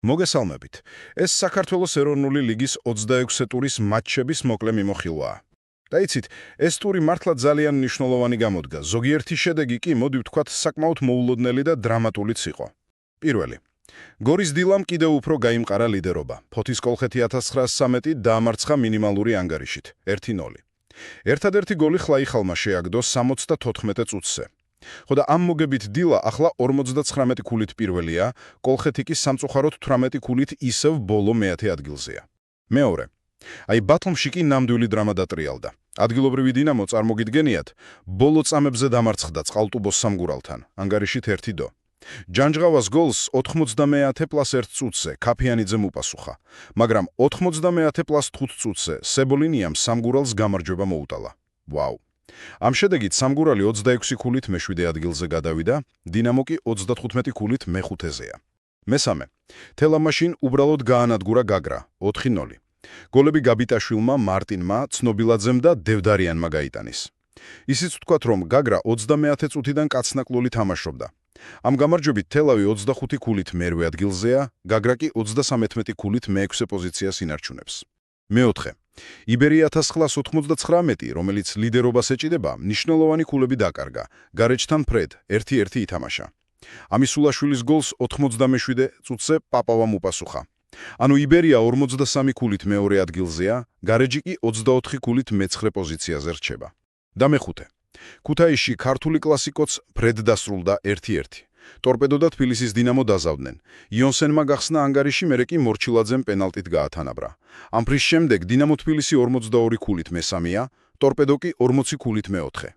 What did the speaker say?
მოგესალმებით. ეს საქართველოს ეროვნული ლიგის 26 ტურის მატჩების მოკლე მიმოხილვაა. და იცით, ეს ტური მართლა ძალიან მნიშვნელოვანი გამოდგა. ზოგიერთი შედეგი კი, მოდი ვთქვათ, საკმაოდ მოულოდნელი და დრამატულიც იყო. პირველი. გორის დილამ კიდევ უფრო გაიმყარა ლიდერობა. ფოთის კოლხეთი 1913 დაამარცხა მინიმალური ანგარიშით 1-0. ერთადერთი გოლი ხლაიხალმა შეაგდო 74 წუთზე. ხოდა ამ მოგებით დილა ახლა 59 ქულით პირველია, კოლხეთი კი სამწუხაროდ 18 ქულით ისევ ბოლო მეათე ადგილზეა. მეორე. აი ბათუმში კი ნამდვილი დრამა დატრიალდა. ადგილობრივი დინამო წარმოგიდგენიათ, ბოლო წამებზე დამარცხდა წყალტუბოს სამგურალთან, ანგარიშით 1-0. ჯანჯღავას გოლს 90+1 წუთზე ქაფიანიძემ უპასუხა, მაგრამ 90+5 წუთზე სებოლინიამ სამგურალს გამარჯვება მოუტალა. ვაუ! ამ შედეგით სამგურალი 26 ქულით მეშვიდე ადგილზე გადავიდა, დინამო კი 35 ქულით მეხუთეზეა. მესამე. თელამაშინ უბრალოდ გაანადგურა გაგრა 4-0. გოლები გაბიტაშვილმა, მარტინმა, ცნობილაძემ და დევდარიანმა გაიტანეს. ისიც ვთქვათ, რომ გაგრა 30 წუთიდან კაცნაკლული თამაშობდა. ამ გამარჯვებით თელავი 25 ქულით მერვე ადგილზეა, გაგრა კი 33 ქულით მეექვსე პოზიციას ინარჩუნებს. მეოთხე. იბერია 1999, რომელიც ლიდერობას ეჭიდება, მნიშვნელოვანი ქულები დაკარგა. გარეჯთან ფრედ 1-1 ითამაშა. ამისულაშვილის გოლს 87 წუთზე პაპავამ უპასუხა. ანუ იბერია 53 ქულით მეორე ადგილზეა, გარეჯი კი 24 ქულით მეცხრე პოზიციაზე რჩება. და მეხუთე. ქუთაისში ქართული კლასიკოც ფრედ დასრულდა 1-1. ტორპედო და თბილისის დინამო დაზავდნენ. იონსენმა გახსნა ანგარიში, მერე კი მორჩილაძემ პენალტით გაათანაბრა. ამ ფრის შემდეგ დინამო თბილისი 42 ქულით მესამეა, ტორპედო კი 40 ქულით მეოთხე.